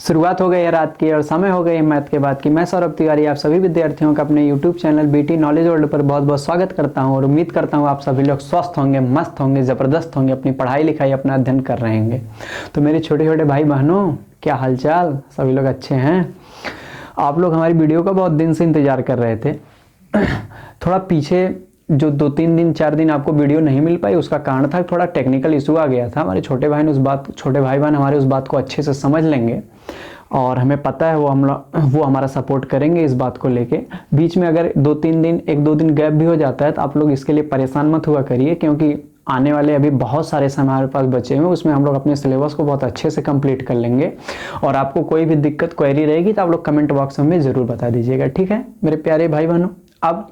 शुरुआत हो गई है रात की और समय हो गई है मैथ के बाद की। मैं सौरभ तिवारी आप सभी विद्यार्थियों का अपने YouTube channel BT knowledge world पर बहुत बहुत स्वागत करता हूं और उम्मीद करता हूं आप सभी लोग स्वस्थ होंगे, मस्त होंगे, ज़बरदस्त होंगे, अपनी पढ़ाई लिखाई अपना अध्ययन कर रहे होंगे। तो मेरे छोटे छोटे भाई बहनों, क्या हालचाल? सभी लोग अच्छे हैं? आप लोग हमारी वीडियो का बहुत दिन से इंतज़ार कर रहे थे। थोड़ा पीछे जो 2-3 दिन 4 दिन आपको वीडियो नहीं मिल पाई, उसका कारण था थोड़ा टेक्निकल इशू आ गया था। हमारे छोटे भाई बहन हमारे उस बात को अच्छे से समझ लेंगे और हमें पता है वो हमारा सपोर्ट करेंगे इस बात को लेके। बीच में अगर 2-3 दिन 1-2 दिन गैप भी हो जाता है तो आप लोग इसके लिए परेशान मत हुआ करिए, क्योंकि आने वाले अभी बहुत सारे समय हमारे पास बचे हुए हैं। उसमें हम लोग अपने सिलेबस को बहुत अच्छे से कंप्लीट कर लेंगे और आपको कोई भी दिक्कत क्वेरी रहेगी तो आप लोग कमेंट बॉक्स में ज़रूर बता दीजिएगा, ठीक है मेरे प्यारे भाई बहनों। अब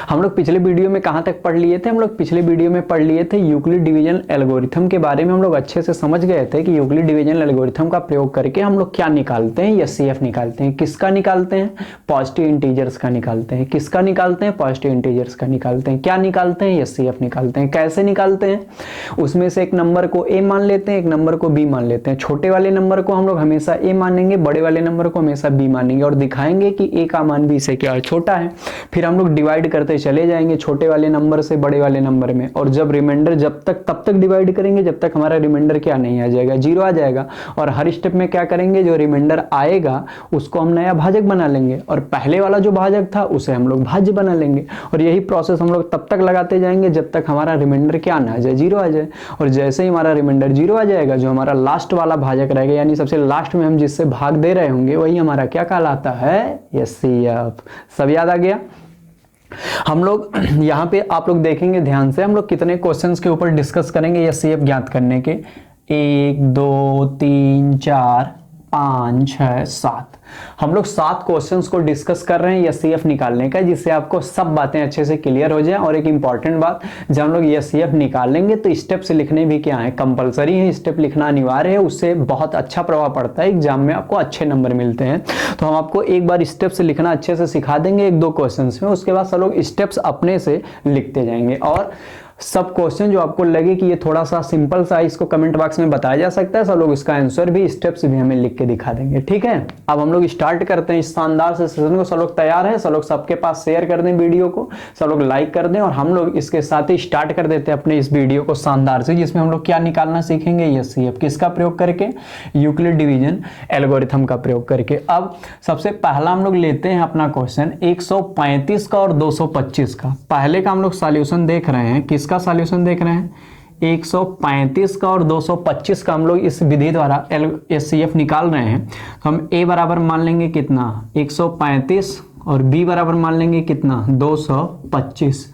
हम लोग पिछले वीडियो में कहाँ तक पढ़ लिए थे? हम लोग पिछले वीडियो में पढ़ लिए थे यूक्लिड डिवीजन एल्गोरिथम के बारे में। हम लोग अच्छे से समझ गए थे कि यूक्लिड डिवीजन एल्गोरिथम का प्रयोग करके हम लोग क्या निकालते हैं, एचसीएफ निकालते हैं। किसका निकालते हैं? पॉजिटिव इंटीजर्स का निकालते हैं। किसका निकालते हैं? पॉजिटिव इंटीजर्स का निकालते हैं। क्या निकालते हैं? एचसीएफ निकालते हैं। कैसे निकालते हैं? उसमें से एक नंबर को ए मान लेते हैं, एक नंबर को बी मान लेते हैं। छोटे वाले नंबर को हम लोग हमेशा ए मानेंगे, बड़े वाले नंबर को हमेशा बी मानेंगे और दिखाएंगे कि ए का मान बी से क्या छोटा है। फिर हम लोग डिवाइड करते चले जाएंगे छोटे वाले नंबर से बड़े वाले नंबर में, और जब रिमाइंडर तब तक डिवाइड करेंगे जब तक हमारा रिमाइंडर क्या नहीं आ जाएगा, 0 आ जाएगा। और हर स्टेप में क्या करेंगे, जो रिमाइंडर आएगा उसको हम नया भाजक बना लेंगे और पहले वाला जो भाजक था उसे हम लोग भाज्य बना लेंगे। और यही प्रोसेस हम लोग तब तक लगाते जाएंगे जब तक हमारा रिमाइंडर क्या ना आ जाए, 0 आ जाए। और जैसे ही हमारा रिमाइंडर 0 आ जाएगा, जो हमारा लास्ट वाला भाजक रहेगा, यानी सबसे लास्ट में हम जिससे भाग दे रहे होंगे, वही हमारा क्या कहलाता है? एचसीएफ। सब याद आ गया? हम लोग यहाँ पे आप लोग देखेंगे ध्यान से, हम लोग कितने क्वेश्चंस के ऊपर डिस्कस करेंगे एचसीएफ ज्ञात करने के। 1 2 3 4 5 6 7 हम लोग 7 क्वेश्चंस को डिस्कस कर रहे हैं एचसीएफ निकालने का, जिससे आपको सब बातें अच्छे से क्लियर हो जाए। और एक इंपॉर्टेंट बात, जब हम लोग एचसीएफ निकालेंगे तो स्टेप्स लिखने भी क्या है, कंपलसरी है। स्टेप लिखना अनिवार्य है, उससे बहुत अच्छा प्रभाव पड़ता है, एग्जाम में आपको अच्छे नंबर मिलते हैं। तो हम आपको एक बार स्टेप्स लिखना अच्छे से सिखा देंगे 1-2 क्वेश्चंस में, उसके बाद सब लोग स्टेप्स अपने से लिखते जाएंगे। और सब क्वेश्चन जो आपको लगे कि ये थोड़ा सा सिंपल सा, इसको कमेंट बॉक्स में बताया जा सकता है, सब लोग इसका आंसर भी, स्टेप्स भी हमें लिख के दिखा देंगे, ठीक है। अब हम लोग स्टार्ट करते हैं इस शानदार से सेशन को। सब लोग तैयार हैं? सब लोग सबके पास शेयर कर दें वीडियो को, सब लोग लाइक कर दें, और हम लोग इसके साथ ही स्टार्ट कर देते हैं अपने इस वीडियो को शानदार से, जिसमें हम लोग क्या निकालना सीखेंगे, एचसीएफ। किसका प्रयोग करके? यूक्लिड डिवीजन एल्गोरिथम का प्रयोग करके। अब सबसे पहला हम लोग लेते हैं अपना क्वेश्चन 135 का और 225 का। पहले का हम लोग सॉल्यूशन देख रहे हैं, किसका सॉल्यूशन देख रहे हैं? 135 का और 225 का हम लोग इस विधि द्वारा एचसीएफ निकाल रहे हैं। तो हम ए बराबर मान लेंगे कितना, 135, और बी बराबर मान लेंगे कितना, 225।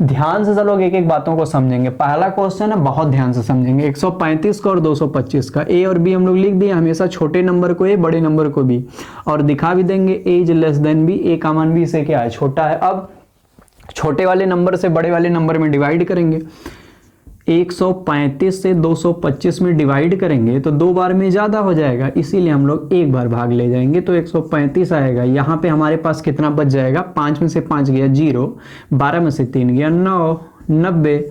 ध्यान से सब लोग एक एक बातों को समझेंगे। पहला क्वेश्चन है, बहुत ध्यान से समझेंगे। 135 का और 225 का ए और बी हम लोग लिख दिए, हमेशा छोटे नंबर को ए, बड़े नंबर को बी, और दिखा भी देंगे ए इज लेस देन बी, ए का मान बी से क्या है, छोटा है। अब छोटे वाले नंबर से बड़े वाले नंबर में डिवाइड करेंगे। 135 से 225 में डिवाइड करेंगे तो 2 बार में ज़्यादा हो जाएगा, इसीलिए हम लोग एक बार भाग ले जाएंगे, तो 135 आएगा। यहाँ पे हमारे पास कितना बच जाएगा, 5 में से 5 गया 0, 12 में से 3 गया 9, 90।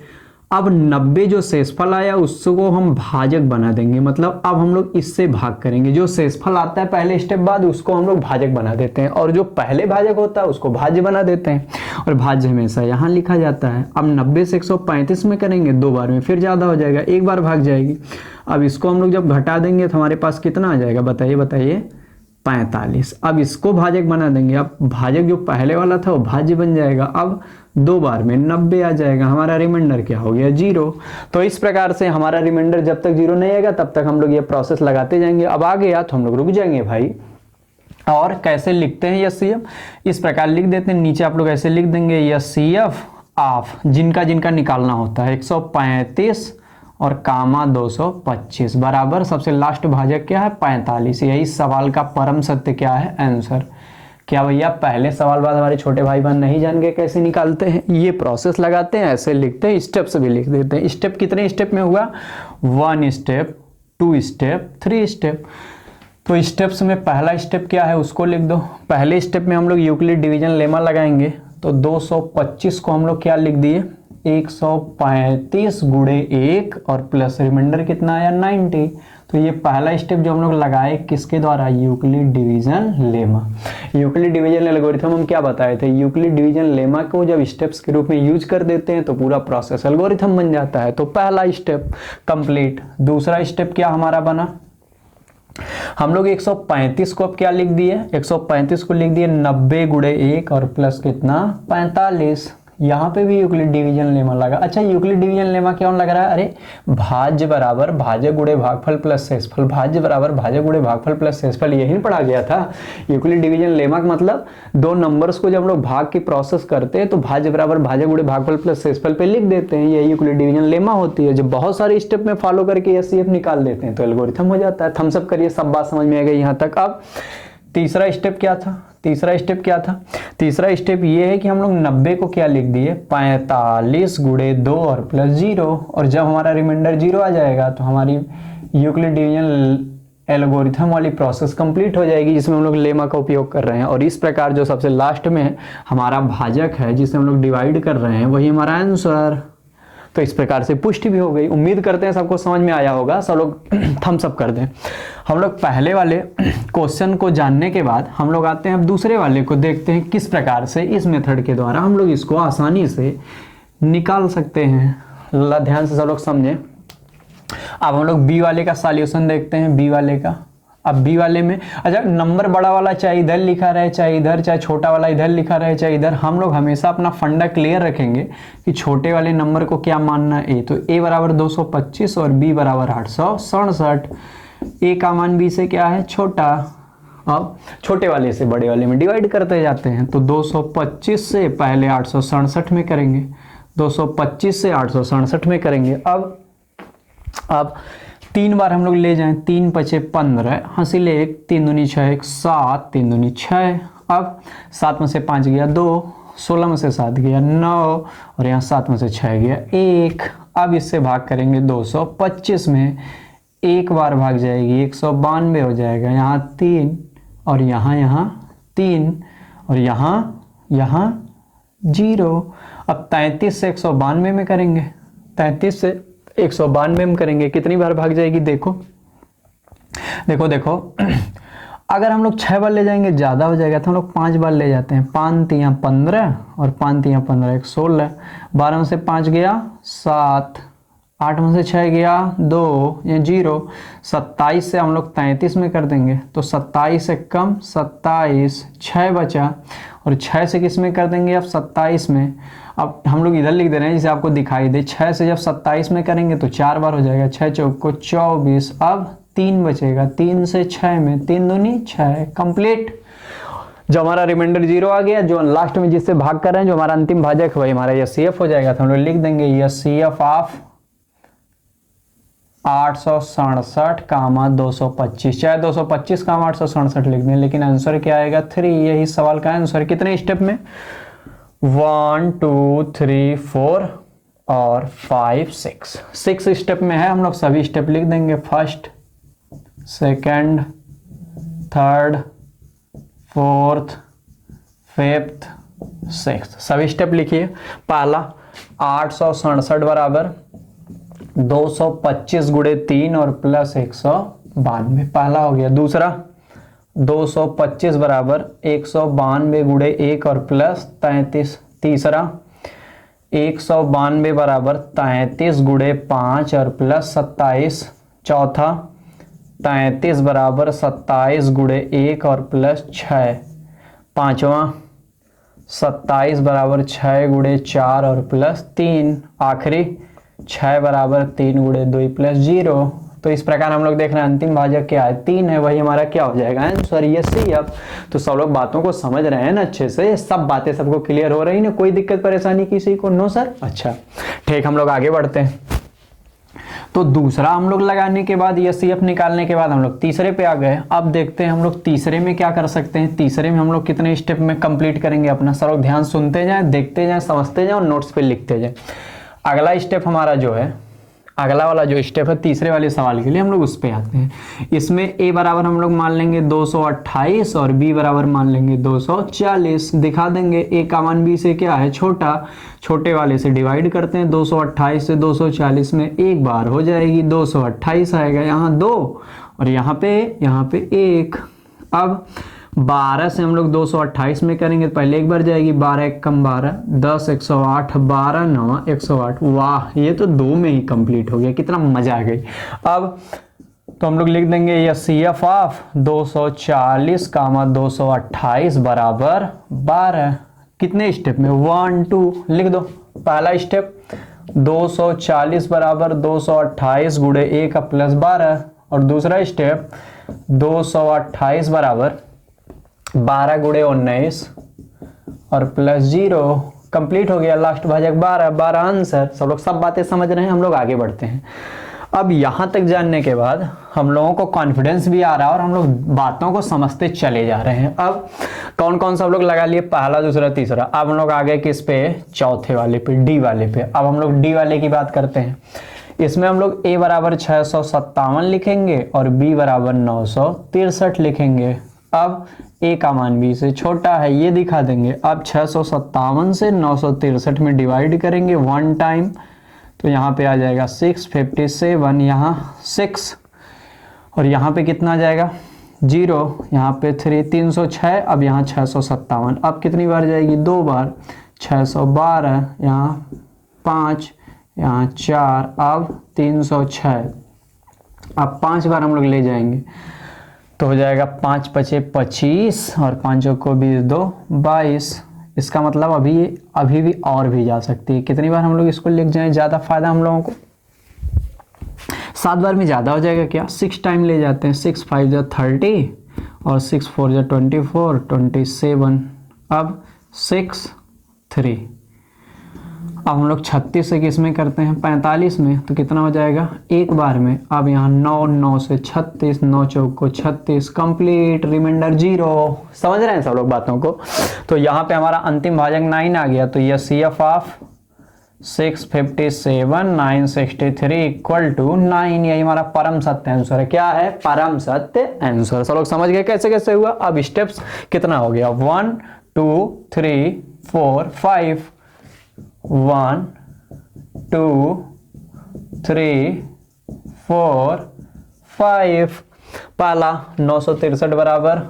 अब 90 जो शेषफल आया उसको हम भाजक बना देंगे, मतलब अब हम लोग इससे भाग करेंगे। जो शेषफल आता है पहले स्टेप बाद, उसको हम लोग भाजक बना देते हैं, और जो पहले भाजक होता है उसको भाज्य बना देते हैं, और भाज्य हमेशा यहाँ लिखा जाता है। अब 90 से 135 में करेंगे 2 बार में, फिर ज़्यादा हो जाएगा, एक बार भाग जाएगी। अब इसको हम लोग जब घटा देंगे तो हमारे पास कितना आ जाएगा, बताइए 45। अब इसको भाजक बना देंगे, अब भाजक जो पहले वाला था वो भाज्य बन जाएगा। अब 2 बार में 90 आ जाएगा, हमारा रिमाइंडर क्या हो गया, 0। तो इस प्रकार से हमारा रिमाइंडर जब तक 0 नहीं आएगा तब तक हम लोग ये प्रोसेस लगाते जाएंगे। अब आ गया तो हम लोग रुक जाएंगे भाई। और कैसे लिखते हैं एचसीएफ, इस प्रकार लिख देते हैं, नीचे आप लोग ऐसे लिख देंगे एचसीएफ ऑफ जिनका निकालना होता है 135 और कामा 225 बराबर सबसे लास्ट भाजक क्या है, 45। यही सवाल का परम सत्य क्या है, आंसर। क्या भैया पहले सवाल बाद हमारे छोटे भाई बहन नहीं जान गए कैसे निकालते हैं? ये प्रोसेस लगाते हैं, ऐसे लिखते हैं, स्टेप्स भी लिख देते हैं। स्टेप कितने स्टेप में हुआ, 1 स्टेप, 2 स्टेप, 3 स्टेप। तो स्टेप्स में पहला स्टेप क्या है उसको लिख दो। पहले स्टेप में हम लोग यूक्लिड डिवीजन लेमा लगाएंगे, तो 225 को हम लोग क्या लिख दिए, 135 गुणे 1 और प्लस रिमाइंडर कितना आया 90, तो ये पहला स्टेप जो हम लोग लगाए किसके द्वारा, Euclid division lemma. Euclid division algorithm हम क्या बताए थे, यूक्लिड डिवीजन लेमा को जब स्टेप्स के रूप में यूज कर देते हैं तो पूरा प्रोसेस एल्गोरिथम बन जाता है। तो पहला स्टेप कंप्लीट। दूसरा स्टेप क्या हमारा बना, हम लोग 135 को अब क्या लिख दिए, 135 को लिख दिए 90 गुणे 1 और प्लस कितना 45। यहाँ पे भी यूक्लिड डिवीजन लेमा लगा। अच्छा, यूक्लिड डिवीजन लेमा क्यों लग रहा है, अरे भाज्य बराबर भाज्य गुणे भागफल प्लस शेषफल, भाज्य बराबर भाज्य गुणे भागफल प्लस शेषफल, यही पढ़ा गया था। यूक्लिड डिवीजन लेमा का मतलब दो नंबर्स को जब हम लोग भाग की प्रोसेस करते हैं तो भाज्य बराबर भाज्य गुणे भागफल प्लस शेषफल पे लिख देते हैं, यही यूक्लिड डिवीजन लेमा होती है। जब बहुत सारे स्टेप में फॉलो करके एचसीएफ निकाल देते हैं तो एल्गोरिथम हो जाता है। थम्स अप करिए, सब बात समझ में आ गई यहाँ तक। अब तीसरा स्टेप क्या था, तीसरा स्टेप क्या था, तीसरा स्टेप ये है कि हम लोग 90 को क्या लिख दिए 45 गुणे 2 और प्लस 0, और जब हमारा रिमाइंडर 0 आ जाएगा तो हमारी यूक्लिड डिवीजन एल्गोरिथम वाली प्रोसेस कंप्लीट हो जाएगी जिसमें हम लोग लेमा का उपयोग कर रहे हैं। और इस प्रकार जो सबसे लास्ट में हमारा भाजक है जिसे हम लोग डिवाइड कर रहे हैं वही हमारा आंसर। तो इस प्रकार से पुष्टि भी हो गई। उम्मीद करते हैं सबको समझ में आया होगा, सब लोग थम्स अप कर दें। हम लोग पहले वाले क्वेश्चन को जानने के बाद हम लोग आते हैं अब दूसरे वाले को, देखते हैं किस प्रकार से इस मेथड के द्वारा हम लोग इसको आसानी से निकाल सकते हैं। ध्यान से सब लोग समझें। अब हम लोग बी वाले का सॉल्यूशन देखते हैं, बी वाले का। अब बी वाले में अच्छा, नंबर बड़ा वाला चाहे इधर लिखा रहे चाहे इधर, चाहे छोटा वाला इधर लिखा रहे चाहे इधर, हम लोग हमेशा अपना फंडा क्लियर रखेंगे कि छोटे वाले नंबर को क्या मानना है। ए तो ए बराबर 225 और बी बराबर 867। ए का मान बी से क्या है, छोटा। अब छोटे वाले से बड़े वाले में डिवाइड करते जाते हैं। तो 225 से पहले 867 में करेंगे, 225 से 867 में करेंगे। अब 3 बार हम लोग ले जाएं, 3 पचे 15, हंसीले 1, 3 दूनी 6, 7, 3 दूनी 6। अब 7 में से 5 गया 2, 16 में से 7 गया 9, और यहाँ 7 में से 6 गया 1। अब इससे भाग करेंगे 225 में, एक बार भाग जाएगी 192 हो जाएगा, यहाँ 3 और यहाँ 3 और यहाँ 0। अब 33 से 192 में करेंगे, 33 से 192 में करेंगे, कितनी बार भाग जाएगी, देखो अगर हम लोग 6 बार ले जाएंगे ज़्यादा हो जाएगा तो हम लोग 5 बार ले जाते हैं। 5 तियाँ 15 और 5 तियाँ 15, 1 16, 12 में से 5 गया 7, 8 में से 6 गया 2, ये 0। 27 से हम लोग 33 में कर देंगे तो 27 से कम 27, 6 बचा, और 6 से किस में कर देंगे अब 27 में। अब हम लोग इधर लिख दे रहे हैं जिसे आपको दिखाई दे, 6 से जब 27 में करेंगे तो 4 बार हो जाएगा, 6 चौक को 24। अब 3 बचेगा, 3 से 6 में, 3 दूनी 6, कंप्लीट। जो हमारा रिमाइंडर 0 आ गया, जो लास्ट में जिससे भाग कर रहे हैं, जो हमारा अंतिम भाजक वही हमारा एचसीएफ हो जाएगा। तो हम लोग लिख देंगे एचसीएफ ऑफ 867 कामा 225, चाहे 225 कामा 867 लिख दें, लेकिन आंसर क्या आएगा 3। यही सवाल का आंसर। कितने स्टेप में, 1 2 3 4 और 5 6 स्टेप में है। हम लोग सभी स्टेप लिख देंगे, first, second, third, fourth, fifth, sixth, सभी स्टेप लिखिए। पहला 867 बराबर 225 गुणे 3 और प्लस 192, पहला हो गया। दूसरा 225 बराबर 192 गुणे 1 और प्लस 33। तीसरा 192 बराबर 33 गुणे 5 और प्लस 27। चौथा 33 बराबर 27 गुणे 1 और प्लस 6। पांचवा 27 बराबर 6 गुणे 4 और प्लस 3। आखिरी 6 बराबर 3 गुणे 2 प्लस 0। तो इस प्रकार हम लोग देख रहे हैं अंतिम भाजक क्या है, 3 है, वही हमारा क्या हो जाएगा आंसर, ये सी। अब तो सब लोग बातों को समझ रहे हैं ना अच्छे से, सब बातें सबको क्लियर हो रही ना, कोई दिक्कत परेशानी किसी को? No sir. अच्छा ठीक, हम लोग आगे बढ़ते हैं। तो दूसरा हम लोग लगाने के बाद ये सीएफ निकालने के बाद हम लोग तीसरे पे आ गए। अब देखते हैं हम लोग तीसरे में क्या कर सकते हैं। तीसरे में हम लोग कितने स्टेप में कंप्लीट करेंगे अपना, सब लोग ध्यान सुनते जाएं, देखते जाएं, समझते जाएं और नोट्स पे लिखते जाएं। अगला स्टेप हमारा जो है, अगला वाला जो स्टेप है तीसरे वाले सवाल के लिए हम लोग उस पे आते हैं। इसमें a बराबर हम लोग मान लेंगे 228 और b बराबर मान लेंगे 240। दिखा देंगे a का मान b से क्या है छोटा, छोटे वाले से डिवाइड करते हैं। 228 से 240 में एक बार हो जाएगी, 228 आएगा, यहाँ 2 और यहाँ पे 1। अब 12 से हम लोग 228 में करेंगे तो पहले एक बार जाएगी, 12 एक कम 12, 10 108, 12 9 108। वाह, ये तो 2 में ही कंप्लीट हो गया, कितना मजा आ गई। अब तो हम लोग लिख देंगे ये CF ऑफ 240 कामा 228 बराबर 12। कितने स्टेप में, 1 2 लिख दो। पहला स्टेप 240 बराबर 228 गुणे 1 प्लस 12 और दूसरा स्टेप 228 बराबर 12 गुणे 19 और प्लस 0। कंप्लीट हो गया, लास्ट भाजक 12, 12 आंसर। सब लोग सब बातें समझ रहे हैं, हम लोग आगे बढ़ते हैं। अब यहाँ तक जानने के बाद हम लोगों को कॉन्फिडेंस भी आ रहा है और हम लोग बातों को समझते चले जा रहे हैं। अब कौन कौन सा हम लोग लगा लिए, पहला दूसरा तीसरा। अब हम लोग आगे किस पे, चौथे वाले पे, डी वाले पे। अब हम लोग डी वाले की बात करते हैं। इसमें हम लोग a बराबर 657 लिखेंगे और b बराबर 963 लिखेंगे। अब a का मान b से छोटा है, ये दिखा देंगे। अब 657 से 963 में डिवाइड करेंगे 1 टाइम, तो यहाँ पे आ जाएगा 657, यहाँ 6 और यहाँ पे कितना आ जाएगा 0, यहाँ पे 3, 306। अब यहाँ 657, अब कितनी बार जाएगी, 2 बार, 612, यहाँ 5, यहाँ 4, अब 306। अब 5 बार हम लोग ले जाएंगे तो हो जाएगा 5 पचे 25 और 5 को 20, 2 22। इसका मतलब अभी भी और भी जा सकती है। कितनी बार हम लोग इसको लिख जाएं ज़्यादा फायदा हम लोगों को, 7 बार में ज़्यादा हो जाएगा क्या, 6 टाइम ले जाते हैं। 6 5 जा 30 और 6 4 जा 24, 27। अब 6 3। अब हम लोग 36 से किस में करते हैं, 45 में, तो कितना हो जाएगा एक बार में। अब यहाँ 9 9 से 36, 9 चौक को 36, कंप्लीट, रिमाइंडर 0। समझ रहे हैं सब लोग बातों को। तो यहाँ पे हमारा अंतिम भाजक 9 आ गया, तो यह CF ऑफ 657 963 इक्वल टू 9। यही हमारा परम सत्य आंसर है। क्या है, परम सत्य आंसर। सब लोग समझ गए कैसे कैसे हुआ। अब स्टेप्स कितना हो गया, 1 2 3 4 5। 1 2 3 4 5। पहला 963 बराबर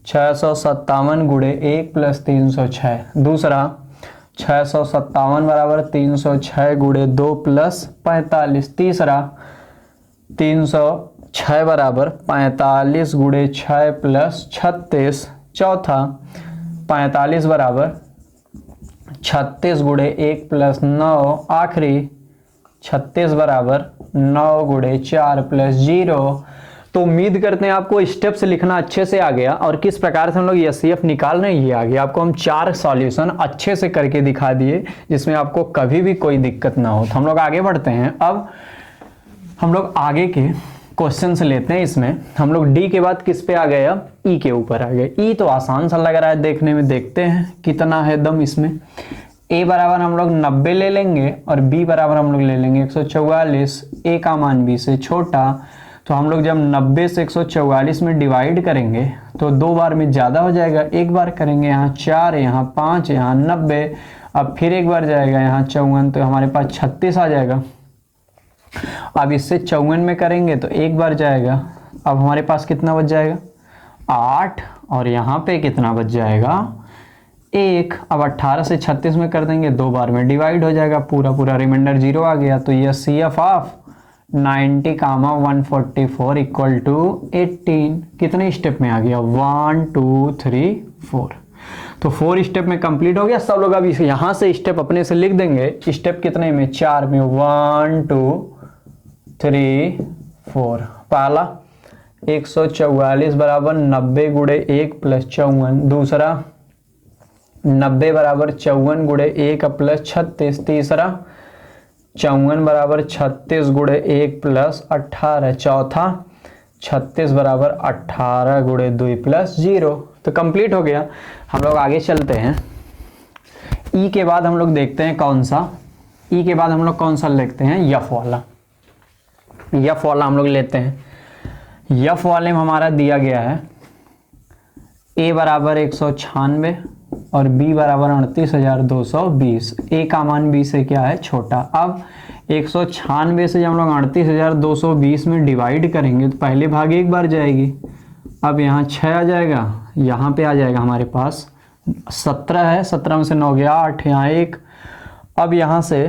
657 गुणे 1 प्लस 306। दूसरा 657 बराबर 306 गुणे 2 प्लस 45। तीसरा 306 बराबर 45 गुणे 6 प्लस 36। चौथा 45 बराबर 36 गुणे 1 प्लस 9। आखिरी 36 बराबर 9 गुणे 4 प्लस 0। तो उम्मीद करते हैं आपको स्टेप्स लिखना अच्छे से आ गया और किस प्रकार से हम लोग SCF निकाल रहे हैं ये आ गया। आपको हम 4 सॉल्यूशन अच्छे से करके दिखा दिए जिसमें आपको कभी भी कोई दिक्कत ना हो। तो हम लोग आगे बढ़ते हैं। अब हम लोग आगे के क्वेश्चन से लेते हैं। इसमें हम लोग डी के बाद किस पे आ गए, अब ई के ऊपर आ गए। ई तो आसान सा लग रहा है देखने में, देखते हैं कितना है दम इसमें। ए बराबर हम लोग 90 ले लेंगे और बी बराबर हम लोग ले लेंगे 144। ए का मान बी से छोटा, तो हम लोग जब 90 से 144 में डिवाइड करेंगे तो 2 बार में ज़्यादा हो जाएगा। एक बार करेंगे, यहाँ 4, यहाँ 5, यहाँ 90। अब फिर एक बार जाएगा, यहाँ 54, तो हमारे पास 36 आ जाएगा। अब इससे 54 में करेंगे तो एक बार जाएगा। अब हमारे पास कितना बच जाएगा, 8, और यहाँ पे कितना बच जाएगा, 1। अब 18 से 36 में कर देंगे, 2 बार में डिवाइड हो जाएगा, पूरा रिमाइंडर 0 आ गया। तो यह CF of 90 comma 144 equal to 18। कितने स्टेप में आ गया, 1 2 3 4। तो 4 स्टेप में कंप्लीट हो गया। सब लोग अब यहाँ से स्टेप अपने से लिख देंगे। स्टेप कितने में, 4 में, 1 2 3 4। पहला 144 बराबर 90 गुणे 1 प्लस 54। दूसरा 90 बराबर 54 गुणे 1 प्लस 36। तीसरा 54 बराबर 36 गुणे 1 प्लस 18। चौथा 36 बराबर 18 गुणे 2 प्लस 0। तो कंप्लीट हो गया। हम लोग आगे चलते हैं। ई के बाद हम लोग देखते हैं कौन सा, ई के बाद हम लोग कौन सा लिखते हैं, यफ वाला। यफ वाला हम लोग लेते हैं। यफ वाले में हमारा दिया गया है ए बराबर 196 और बी बराबर 38,220। ए का मान बी से क्या है, छोटा। अब 196 से जब हम लोग 38,220 में डिवाइड करेंगे तो पहले भाग एक बार जाएगी। अब यहाँ 6 आ जाएगा, यहाँ पे आ जाएगा हमारे पास 17 है, 17 में से 9 गया 8, यहाँ 1। अब यहाँ से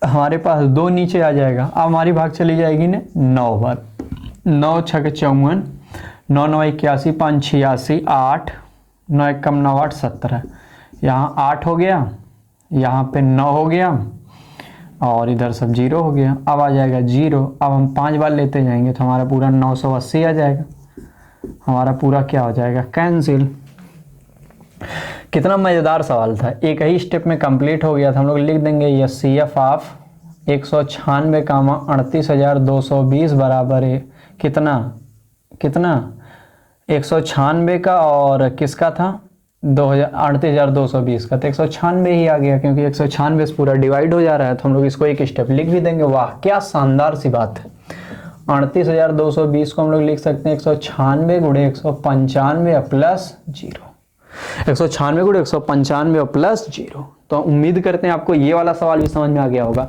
हमारे पास 2 नीचे आ जाएगा। अब हमारी भाग चली जाएगी ने 9 बार। 9 छक 54, 9 9 81, 5 86, 8, 9 1 कम 9 8 17। यहाँ 8 हो गया, यहाँ पे 9 हो गया और इधर सब 0 हो गया। अब आ जाएगा 0। अब हम 5 बार लेते जाएंगे तो हमारा पूरा 980 आ जाएगा। हमारा पूरा क्या हो जाएगा, कैंसिल। कितना मज़ेदार सवाल था, एक ही स्टेप में कंप्लीट हो गया था। हम लोग लिख देंगे यस सी एफ ऑफ 196 कामा 38,220 बराबर है कितना 196 का और किसका था 38,220 का। तो 196 ही आ गया क्योंकि 196 से पूरा डिवाइड हो जा रहा है, तो हम लोग इसको एक स्टेप लिख भी देंगे। वाह क्या शानदार सी बात है। 38,220 को हम लोग लिख सकते हैं 196 गुणे 195 प्लस 0। 196 गुणे 195 प्लस 0। तो उम्मीद करते हैं आपको ये वाला सवाल भी समझ में आ गया होगा।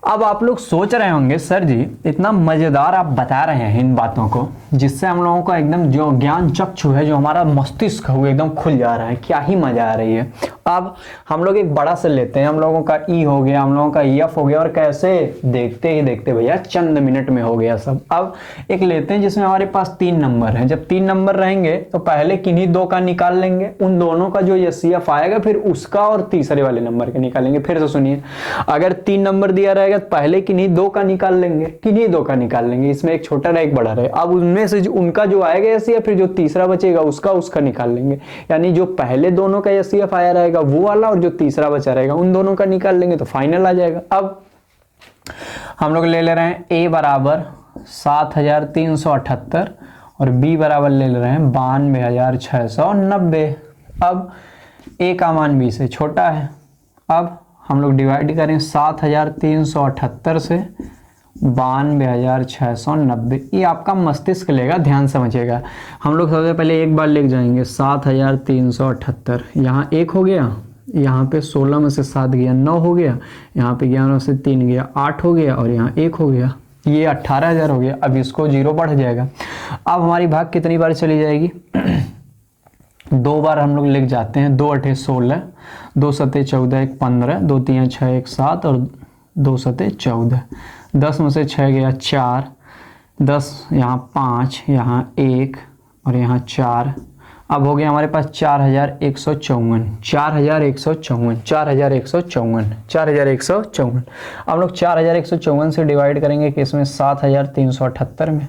अब आप लोग सोच रहे होंगे सर जी इतना मज़ेदार आप बता रहे हैं इन बातों को, जिससे हम लोगों का एकदम जो ज्ञान चक्षु है, जो हमारा मस्तिष्क है वो एकदम खुल जा रहा है, क्या ही मज़ा आ रही है। अब हम लोग एक बड़ा से लेते हैं, हम लोगों का ई हो गया, हम लोगों का एफ हो गया, और कैसे देखते ही देखते भैया चंद मिनट में हो गया सब। अब एक लेते हैं जिसमें हमारे पास 3 नंबर हैं। जब 3 नंबर रहेंगे तो पहले किन्हीं 2 का निकाल लेंगे, उन दोनों का जो एफ आएगा फिर उसका और तीसरे वाले नंबर का निकालेंगे। फिर से सुनिए, अगर 3 नंबर दिया रहेगा तो पहले किन्हीं 2 का निकाल लेंगे, किन्हीं 2 का निकाल लेंगे, इसमें एक छोटा रहे एक बड़ा रहे। अब उनमें से उनका जो आएगा एफ, फिर जो तीसरा बचेगा उसका निकाल लेंगे। यानी जो पहले दोनों का एफ आया रहेगा वो वाला, और जो तीसरा बचा रहेगा उन दोनों का निकाल लेंगे तो फाइनल आ जाएगा। अब हम लोग ले रहे हैं ए बराबर 7,378 और बी बराबर ले रहे हैं 92,690। अब ए का मान बी से छोटा है। अब हम लोग डिवाइड करें 7,378 से 92,690। ये आपका मस्तिष्क लेगा, ध्यान समझिएगा। हम लोग सबसे पहले एक बार लिख जाएंगे 7,378, यहाँ 1 हो गया, यहाँ पे 16 में से 7 गया 9 हो गया, यहाँ पे 11 से 3 गया 8 हो गया, और यहाँ 1 हो गया, ये 18,000 हो गया। अब इसको 0 बढ़ जाएगा। अब हमारी भाग कितनी बार चली जाएगी 2 बार हम लोग लिख जाते हैं। 2 8 16, 2 7 14, 1 15, 2 3 6 1 7 और 2 7 14। 10 में से 6 गया 4, 10 यहाँ 5, यहाँ 1 और यहाँ 4। अब हो गया हमारे पास 4,154, 4,154, 4,154, 4,154। अब लोग 4,154 से डिवाइड करेंगे कि इसमें 7,378 में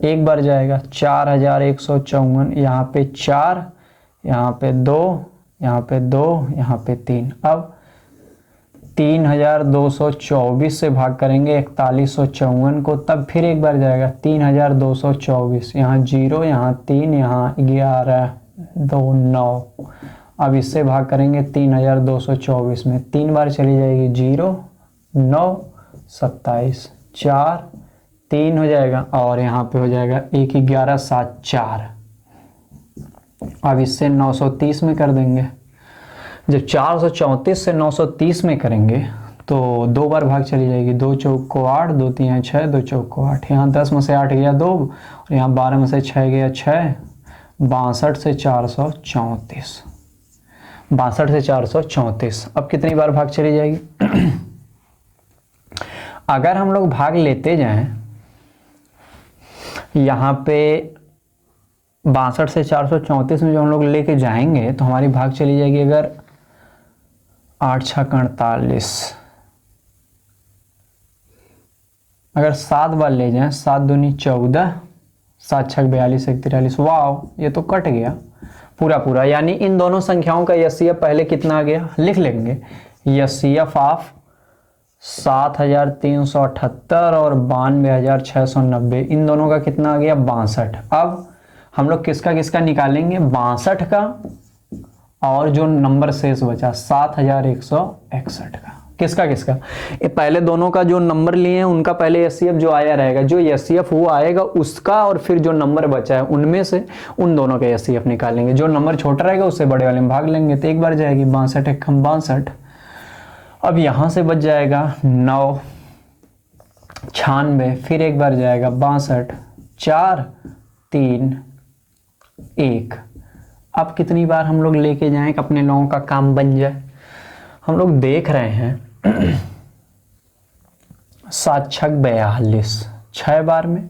एक बार जाएगा। 4,154, यहाँ पे 4, यहाँ पे 2, यहाँ पे 2, यहाँ पे 3। अब 3,224 से भाग करेंगे 4154 को, तब फिर एक बार जाएगा 3,224, यहाँ 0, यहाँ 3, यहाँ 11, 2 9। अब इससे भाग करेंगे 3,224 में, 3 बार चली जाएगी 0 9 27, 4 3 हो जाएगा, और यहाँ पे हो जाएगा 1 11 7 4। अब इससे 930 में कर देंगे। जब 434 से 930 में करेंगे तो 2 बार भाग चली जाएगी। 2 चौक को 8, 2 3 6, 2 चौक को 8। यहाँ 10 में से 8 गया 2, और यहाँ 12 में से 6 गया 6। 62 से 434, 62 से 434। अब कितनी बार भाग चली जाएगी अगर हम लोग भाग लेते जाएं यहाँ पे 62 से 434 में जो हम लोग लेके जाएंगे तो हमारी भाग चली जाएगी अगर 8 6 48, अगर 7 बार ले जाएं 7 दूनी 14, 7 6 42, 1 43। वाह ये तो कट गया पूरा। यानी इन दोनों संख्याओं का एफ पहले कितना आ गया लिख लेंगे। एफ ऑफ 7,378 और 92,690, इन दोनों का कितना आ गया 62। अब हम लोग किसका निकालेंगे 62 का, और जो नंबर शेष बचा 7,161 का। किसका किसका, ये पहले दोनों का जो नंबर लिए हैं उनका पहले एचसीएफ जो आया रहेगा, जो एचसीएफ वो आएगा उसका, और फिर जो नंबर बचा है उनमें से उन दोनों का एचसीएफ निकालेंगे। जो नंबर छोटा रहेगा उससे बड़े वाले में भाग लेंगे, तो एक बार जाएगी 62 एकम 62। अब यहां से बच जाएगा 9 96, फिर एक बार जाएगा 62 4 3 1। अब कितनी बार हम लोग लेके जाएं कि अपने लोगों का काम बन जाए। हम लोग देख रहे हैं 7 6 42, 6 बार में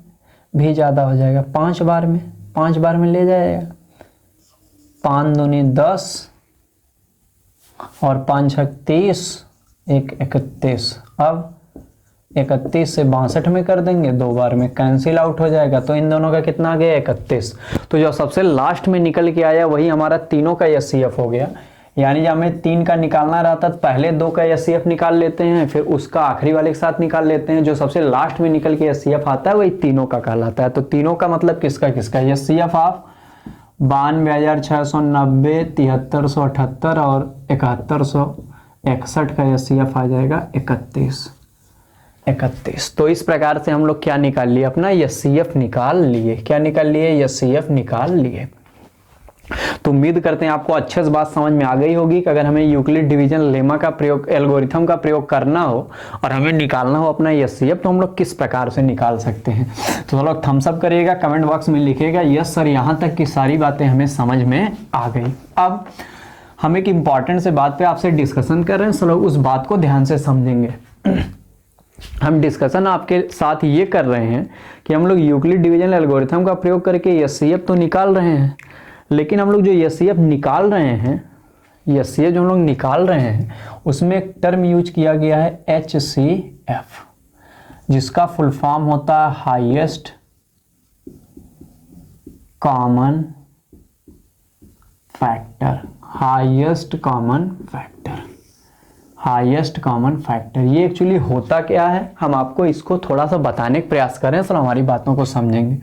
भी ज़्यादा हो जाएगा, 5 बार में ले जाएगा, 5 दूनी 10 और 5 6 30, 1 31। अब 31 से 62 में कर देंगे, 2 बार में कैंसिल आउट हो जाएगा, तो इन दोनों का कितना आ गया 31। तो जो सबसे लास्ट में निकल के आया वही हमारा तीनों का एचसीएफ हो गया। यानी जब हमें 3 का निकालना रहता तो पहले 2 का एचसीएफ निकाल लेते हैं, फिर उसका आखिरी वाले के साथ निकाल लेते हैं, जो सबसे लास्ट में निकल के एचसीएफ आता है वही तीनों का कहलाता है। तो तीनों का मतलब किसका किसका, एचसीएफ ऑफ 92,690, 7378 और 7161 का एचसीएफ आ जाएगा 31। तो इस प्रकार से हम लोग क्या निकाल लिए, अपना एचसीएफ निकाल लिए। क्या निकाल लिए, एचसीएफ निकाल लिए। तो उम्मीद करते हैं आपको अच्छे से बात समझ में आ गई होगी कि अगर हमें यूक्लिड डिवीजन लेमा का प्रयोग, एल्गोरिथम का प्रयोग करना हो और हमें निकालना हो अपना एचसीएफ, तो हम लोग किस प्रकार से निकाल सकते हैं। तो हम लोग थम्स अप करिएगा, कमेंट बॉक्स में लिखिएगा यस सर, यहाँ तक की सारी बातें हमें समझ में आ गई। अब हम एक इम्पॉर्टेंट से बात पे आपसे डिस्कशन कर रहे हैं, सब लोग उस बात को ध्यान से समझेंगे। हम डिस्कशन आपके साथ ये कर रहे हैं कि हम लोग यूक्लिड डिवीजन एल्गोरिथम का प्रयोग करके एचसीएफ तो निकाल रहे हैं, लेकिन हम लोग जो एचसीएफ निकाल रहे हैं, एचसीएफ जो हम लोग निकाल रहे हैं उसमें एक टर्म यूज किया गया है एचसीएफ, जिसका फुल फॉर्म होता है highest common factor. Highest common factor, highest common factor ये एक्चुअली होता क्या है, हम आपको इसको थोड़ा सा बताने का प्रयास करें, सर हमारी बातों को समझेंगे।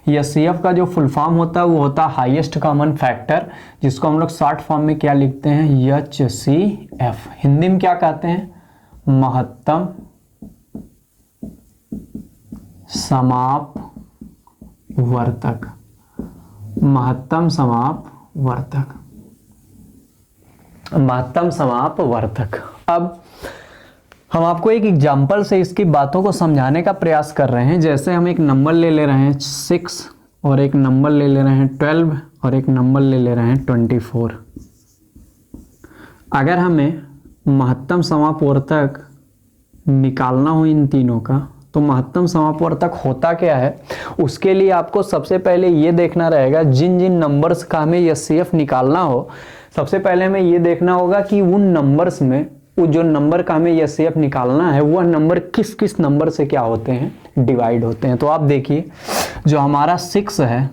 एचसीएफ का जो फुल फॉर्म होता है वो होता है हाईएस्ट कॉमन फैक्टर, जिसको हम लोग शॉर्ट फॉर्म में क्या लिखते हैं, एचसीएफ। हिंदी में क्या कहते हैं, महत्तम समापवर्तक। महत्तम समापवर्तक, महत्तम समापवर्तक। अब हम आपको एक एग्जाम्पल से इसकी बातों को समझाने का प्रयास कर रहे हैं। जैसे हम एक नंबर ले ले रहे हैं 6 और एक नंबर ले ले रहे हैं 12 और एक नंबर ले ले रहे हैं 24। अगर हमें महत्तम समापवर्तक निकालना हो इन तीनों का, तो महत्तम समापवर्तक होता क्या है, उसके लिए आपको सबसे पहले ये देखना रहेगा, जिन जिन नंबर्स का हमें एचसीएफ निकालना हो, सबसे पहले हमें ये देखना होगा कि उन नंबर्स में, वो जो नंबर का हमें एचसीएफ निकालना है वह नंबर किस किस नंबर से क्या होते हैं, डिवाइड होते हैं। तो आप देखिए जो हमारा 6 है,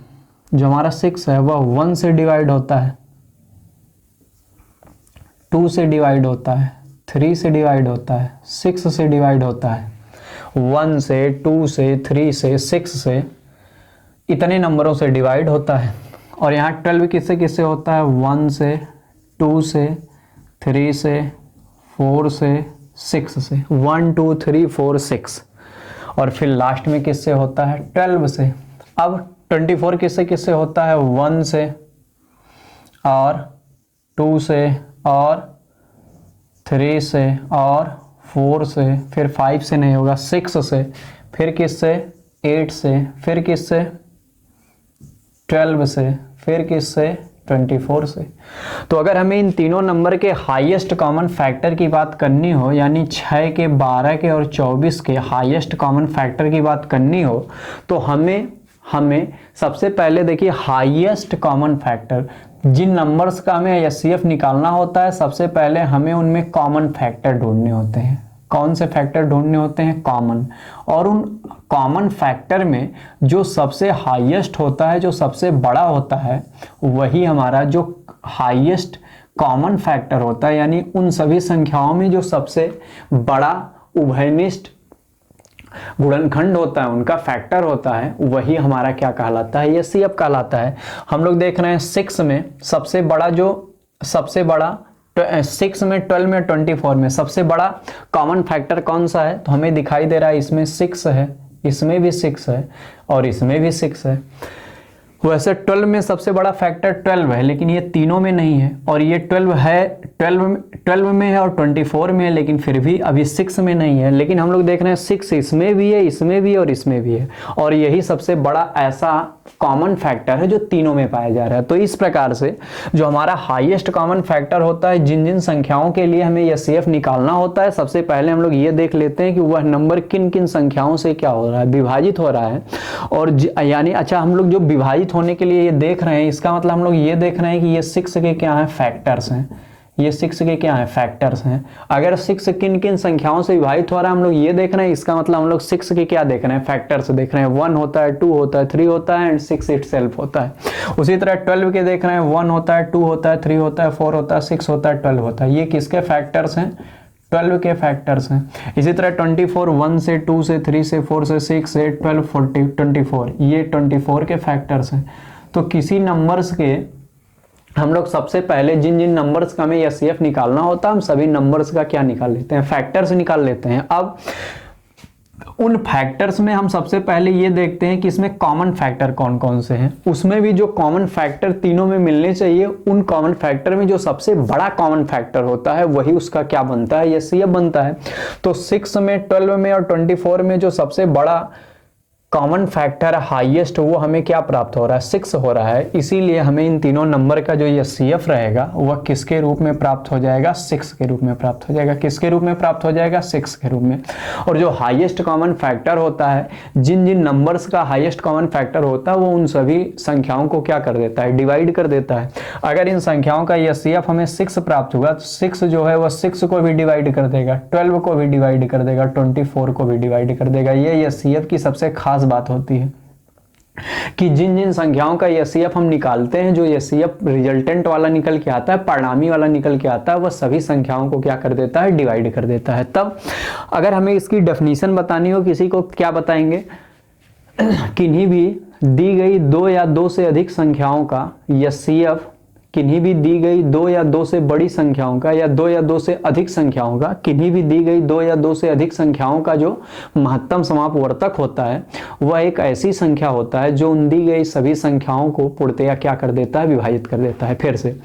जो हमारा 6 है वह 1 से डिवाइड होता है, 2 से डिवाइड होता है, 3 से डिवाइड होता है, 6 से डिवाइड होता है। 1 से, 2 से, 3 से, 6 से, इतने नंबरों से डिवाइड होता है। और यहाँ 12 किससे किससे होता है, 1 से, 2 से, 3 से, 4 से, 6 से, 1 2 3 4 6, और फिर लास्ट में किससे होता है, 12 से। अब 24 किससे किससे होता है, 1 से और 2 से और 3 से और 4 से, फिर 5 से नहीं होगा, 6 से, फिर किससे, 8 से, फिर किससे, 12 से, फिर किससे, 24 से। तो अगर हमें इन तीनों नंबर के हाईएस्ट कॉमन फैक्टर की बात करनी हो, यानी 6 के, 12 के और 24 के हाईएस्ट कॉमन फैक्टर की बात करनी हो, तो हमें सबसे पहले देखिए हाईएस्ट कॉमन फैक्टर, जिन नंबर्स का हमें एचसीएफ निकालना होता है, सबसे पहले हमें उनमें कॉमन फैक्टर ढूंढने होते हैं। कौन से फैक्टर ढूंढने होते हैं, कॉमन। और उन कॉमन फैक्टर में जो सबसे हाईएस्ट होता है, जो सबसे बड़ा होता है, वही हमारा जो हाईएस्ट कॉमन फैक्टर होता है, यानी उन सभी संख्याओं में जो सबसे बड़ा उभयनिष्ठ गुणनखंड होता है, उनका फैक्टर होता है, वही हमारा क्या कहलाता है, एचसीएफ कहलाता है। हम लोग देख रहे हैं 6 में सबसे बड़ा 12 6 में, 12 में, 24 में सबसे बड़ा कॉमन फैक्टर कौन सा है? तो हमें दिखाई दे रहा है इसमें 6 है, इसमें भी 6 है और इसमें भी 6 है। वैसे 12 में सबसे बड़ा फैक्टर 12 है, लेकिन ये तीनों में नहीं है, और ये 12 है, 12 में है और 24 में है, लेकिन फिर भी अभी 6 में नहीं है। लेकिन हम लोग देख रहे हैं 6 इसमें भी है, इसमें भी है और इसमें भी है, और यही सबसे बड़ा ऐसा कॉमन फैक्टर है जो तीनों में पाया जा रहा है। तो इस प्रकार से जो हमारा हाईएस्ट कॉमन फैक्टर होता है, जिन जिन संख्याओं के लिए हमें एचसीएफ निकालना होता है, सबसे पहले हम लोग ये देख लेते हैं कि वह नंबर किन किन संख्याओं से क्या हो रहा है, विभाजित हो रहा है। और यानी अच्छा, हम लोग जो विभाजित होने के लिए ये देख रहे हैं, इसका मतलब हम लोग ये देख रहे हैं कि ये 6 के क्या है, फैक्टर्स हैं। ये 6 के क्या है, फैक्टर्स हैं। अगर 6 किन किन संख्याओं से विभाजित हो रहा है हम लोग ये देख रहे हैं, इसका मतलब हम लोग 6 के क्या देख रहे हैं, फैक्टर्स देख रहे हैं। 1 होता है, 2 होता है, 3 होता है एंड 6 इटसेल्फ होता है। उसी तरह 12 के देख रहे हैं, 1 होता है, 2 होता है, 3 होता है, 4 होता है, 6 होता है, 12 होता है। ये किसके फैक्टर्स हैं, 12 के फैक्टर्स हैं। इसी तरह 24, 1 से, 2 से, 3 से, 4 से, 6 से, 12, 40, 24, ये 24 के फैक्टर्स हैं। तो किसी नंबर्स के हम लोग सबसे पहले जिन जिन नंबर्स का हमें एचसीएफ निकालना होता है, हम सभी नंबर्स का क्या निकाल लेते हैं, फैक्टर्स निकाल लेते हैं। अब उन फैक्टर्स में हम सबसे पहले ये देखते हैं कि इसमें कॉमन फैक्टर कौन कौन से हैं। उसमें भी जो कॉमन फैक्टर तीनों में मिलने चाहिए, उन कॉमन फैक्टर में जो सबसे बड़ा कॉमन फैक्टर होता है वही उसका क्या बनता है, एचसीएफ बनता है। तो 6 में, 12 में और 24 में जो सबसे बड़ा कॉमन फैक्टर हाईएस्ट, वो हमें क्या प्राप्त हो रहा है, 6 हो रहा है। इसीलिए हमें इन तीनों नंबर का जो एचसीएफ रहेगा वह किसके रूप में प्राप्त हो जाएगा, 6 के रूप में प्राप्त हो जाएगा। किसके रूप में प्राप्त हो जाएगा, 6 के रूप में। और जो हाईएस्ट कॉमन फैक्टर होता है, जिन जिन नंबर्स का हाईएस्ट कॉमन फैक्टर होता है, वो उन सभी संख्याओं को क्या कर देता है, डिवाइड कर देता है। अगर इन संख्याओं का एचसीएफ हमें 6 प्राप्त होगा तो 6 जो है वह 6 को भी डिवाइड कर देगा, 12 को भी डिवाइड कर देगा, 24 को भी डिवाइड कर देगा। ये एचसीएफ की सबसे खास बात होती है कि जिन जिन संख्याओं का एचसीएफ हम निकालते हैं, जो एचसीएफ रिजल्टेंट वाला निकल के आता है, परिणामी वाला निकल के आता है, वह सभी संख्याओं को क्या कर देता है, डिवाइड कर देता है। तब अगर हमें इसकी डेफिनेशन बतानी हो, किसी को क्या बताएंगे, किन्हीं भी दी गई 2 या 2 से अधिक संख्याओं का एचसीएफ, किन्हीं भी दी गई 2 या 2 से बड़ी संख्याओं का, या 2 या 2 से अधिक संख्याओं का, किन्हीं भी दी गई 2 या 2 से अधिक संख्याओं का जो महत्तम समापवर्तक होता है, वह एक ऐसी संख्या होता है जो उन दी गई सभी संख्याओं को पूर्णतया क्या कर देता है, विभाजित कर देता है। फिर से,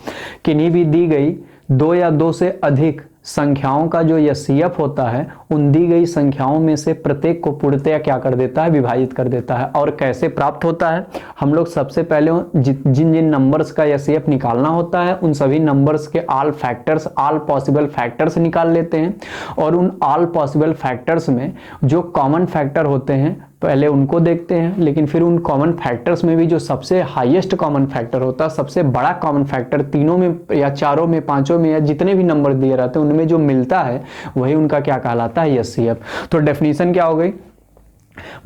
किन्हीं भी दी गई 2 या 2 से अधिक संख्याओं का जो एचसीएफ होता है, उन दी गई संख्याओं में से प्रत्येक को पूर्णतया क्या कर देता है, विभाजित कर देता है। और कैसे प्राप्त होता है, हम लोग सबसे पहले जिन जिन नंबर्स का एचसीएफ निकालना होता है, उन सभी नंबर्स के all factors, all possible factors निकाल लेते हैं। और उन ऑल पॉसिबल फैक्टर्स में जो कॉमन फैक्टर होते हैं, पहले उनको देखते हैं, लेकिन फिर उन कॉमन फैक्टर्स में भी जो सबसे हाईएस्ट कॉमन फैक्टर होता है, सबसे बड़ा कॉमन फैक्टर तीनों में या चारों में, पांचों में, या जितने भी नंबर दिए रहते हैं उनमें जो मिलता है वही उनका क्या कहलाता है, एचसीएफ। तो डेफिनेशन क्या हो गई,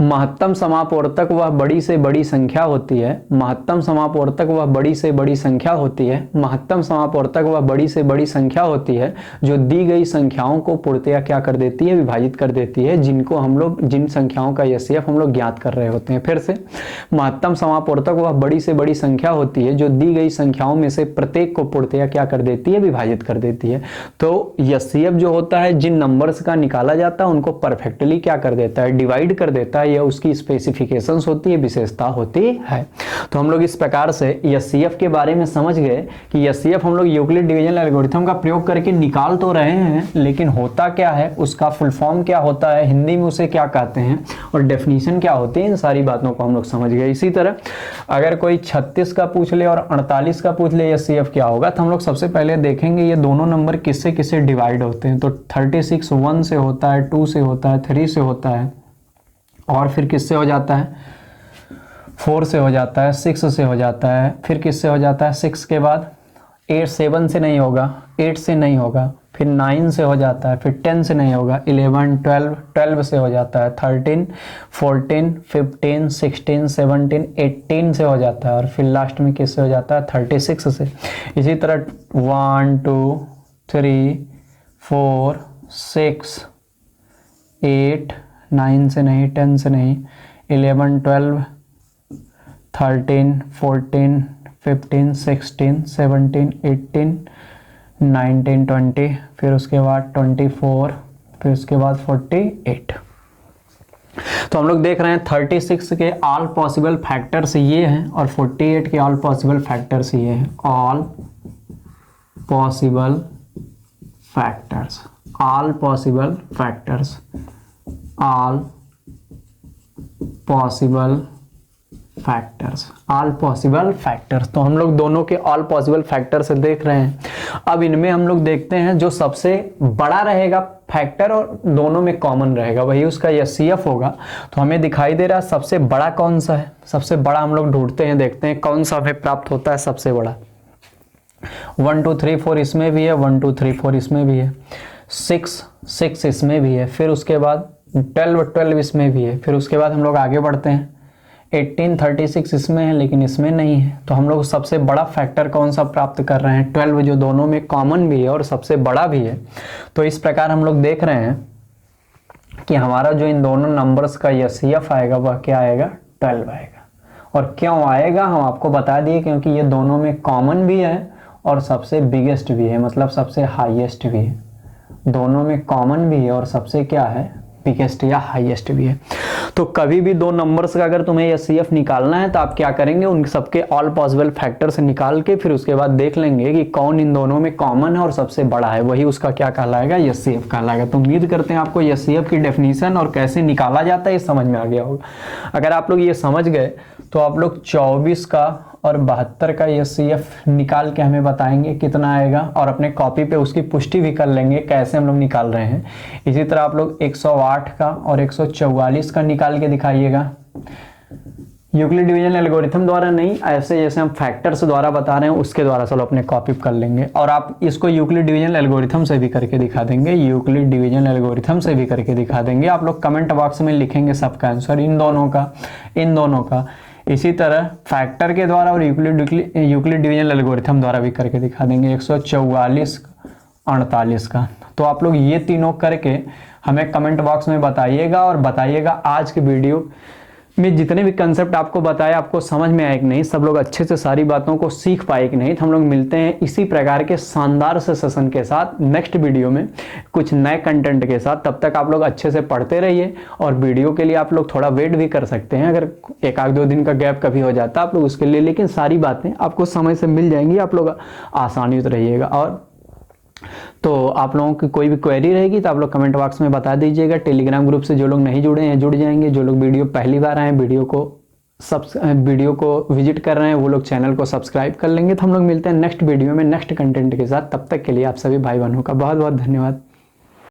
महत्तम समापवर्तक वह बड़ी से बड़ी संख्या होती है, महत्तम समापवर्तक वह बड़ी से बड़ी संख्या होती है, महत्तम समापवर्तक वह बड़ी से बड़ी संख्या होती है जो दी गई संख्याओं को पूर्णतया क्या कर देती है, विभाजित कर देती है, जिनको हम लोग, जिन संख्याओं का एचसीएफ हम लोग ज्ञात कर रहे होते हैं। फिर से, महत्तम समापवर्तक वह बड़ी से बड़ी संख्या होती है जो दी गई संख्याओं में से प्रत्येक को पूर्णतया क्या कर देती है, विभाजित कर देती है। तो एचसीएफ जो होता है, जिन नंबर्स का निकाला जाता है उनको परफेक्टली क्या कर देता है, डिवाइड कर देता है, या उसकी स्पेसिफिकेशंस होती है, विशेषता होती है। तो हम लोग इस प्रकार से एचसीएफ के बारे में समझ गए कि एचसीएफ हम लोग यूक्लिड डिवीजन एल्गोरिथम का प्रयोग करके निकाल तो रहे हैं, लेकिन होता क्या है, उसका फुल फॉर्म क्या होता है, हिंदी में उसे क्या कहते हैं और डेफिनेशन क्या होती है, इन सारी बातों को हम लोग समझ गए। इसी तरह अगर कोई 36 का पूछ ले और 48 का पूछ ले एचसीएफ क्या होगा, तो हम लोग सबसे पहले देखेंगे ये दोनों नंबर किससे किससे डिवाइड होते हैं। तो 36 1 से होता है, 2 से होता है, 3 से होता है, और फिर किससे हो जाता है, 4 से हो जाता है, 6 से हो जाता है, फिर किससे हो जाता है, 6 के बाद 8, 7 से नहीं होगा, 8 से नहीं होगा, फिर 9 से हो जाता है, फिर 10 से नहीं होगा, 11, 12, 12 से हो जाता है, 13, 14, 15, 16, 17, 18 से हो जाता है, और फिर लास्ट में किससे हो जाता है, 36 से। इसी तरह 1, 2, 3, 4, 6, 8, 9 से नहीं, 10 से नहीं, 11, 12, 13, 14, 15, 16, 17, 18, 1920, फिर उसके बाद 24, फिर उसके बाद 48। तो हम लोग देख रहे हैं 36 के ऑल पॉसिबल फैक्टर्स ये हैं और 48 के ऑल पॉसिबल फैक्टर्स ये हैं। All possible factors, all possible factors, all possible factors, all possible factors. तो हम लोग दोनों के ऑल पॉसिबल फैक्टर से देख रहे हैं। अब इनमें हम लोग देखते हैं जो सबसे बड़ा रहेगा फैक्टर और दोनों में कॉमन रहेगा वही उसका एचसीएफ होगा। तो हमें दिखाई दे रहा है सबसे बड़ा कौन सा है। सबसे बड़ा हम लोग ढूंढते हैं, देखते हैं कौन सा हमें प्राप्त होता है सबसे बड़ा। 1 2 3 4 इसमें भी है, 1 2 3 4 इसमें भी है, 6 इसमें भी है, फिर उसके बाद 12 इसमें भी है। फिर उसके बाद हम लोग आगे बढ़ते हैं, 18 36 इसमें है लेकिन इसमें नहीं है। तो हम लोग सबसे बड़ा फैक्टर कौन सा प्राप्त कर रहे हैं? 12, जो दोनों में कॉमन भी है और सबसे बड़ा भी है। तो इस प्रकार हम लोग देख रहे हैं कि हमारा जो इन दोनों नंबर्स का एचसीएफ आएगा वह क्या आएगा? 12 आएगा। और क्यों आएगा हम आपको बता दिए, क्योंकि ये दोनों में कॉमन भी है और सबसे बिगेस्ट भी है, मतलब सबसे हाईएस्ट भी है। दोनों में कॉमन भी है और सबसे क्या है? बिगेस्ट या हाईएस्ट भी है। तो कभी भी दो नंबर्स का अगर तुम्हें एचसीएफ निकालना है तो आप क्या करेंगे? उन सबके ऑल पॉसिबल फैक्टर से निकाल के फिर उसके बाद देख लेंगे कि कौन इन दोनों में कॉमन है और सबसे बड़ा है, वही उसका क्या कहलाएगा? एचसीएफ कहलाएगा। तो उम्मीद करते हैं आपको एचसीएफ की डेफिनेशन और कैसे निकाला जाता है ये समझ में आ गया होगा। अगर आप लोग ये समझ गए तो आप लोग 24 का और 72 का एचसीएफ निकाल के हमें बताएंगे कितना आएगा, और अपने कॉपी पे उसकी पुष्टि भी कर लेंगे कैसे हम लोग निकाल रहे हैं। इसी तरह आप लोग 108 का और 144 का निकाल के दिखाइएगा। यूक्लिड डिवीजन एल्गोरिथम द्वारा नहीं, ऐसे जैसे हम फैक्टर्स द्वारा बता रहे हैं उसके द्वारा चलो अपने कॉपी कर लेंगे। और आप इसको यूक्लिड डिवीजन एल्गोरिथम से भी करके दिखा देंगे, यूक्लिड डिवीजन एल्गोरिथम से भी करके दिखा देंगे। आप लोग कमेंट बॉक्स में लिखेंगे सबका आंसर, इन दोनों का। इसी तरह फैक्टर के द्वारा और यूक्लिड डिवीजन एल्गोरिथम द्वारा भी करके दिखा देंगे। 144 48 का। तो आप लोग ये तीनों करके हमें कमेंट बॉक्स में बताइएगा और बताइएगा आज के वीडियो में जितने भी कंसेप्ट आपको बताया आपको समझ में आए कि नहीं, सब लोग अच्छे से सारी बातों को सीख पाए कि नहीं। तो हम लोग मिलते हैं इसी प्रकार के शानदार से सेशन के साथ नेक्स्ट वीडियो में कुछ नए कंटेंट के साथ। तब तक आप लोग अच्छे से पढ़ते रहिए और वीडियो के लिए आप लोग थोड़ा वेट भी कर सकते हैं, अगर 1-2 दिन का गैप कभी हो जाता है आप लोग उसके लिए, लेकिन सारी बातें आपको समय से मिल जाएंगी, आप लोग आसानी से रहिएगा। और तो आप लोगों की कोई भी क्वेरी रहेगी तो आप लोग कमेंट बॉक्स में बता दीजिएगा। टेलीग्राम ग्रुप से जो लोग नहीं जुड़े हैं जुड़ जाएंगे, जो लोग वीडियो पहली बार आए वीडियो को विजिट कर रहे हैं वो लोग चैनल को सब्सक्राइब कर लेंगे। तो हम लोग मिलते हैं नेक्स्ट वीडियो में नेक्स्ट कंटेंट के साथ। तब तक के लिए आप सभी भाई बहनों का बहुत बहुत धन्यवाद।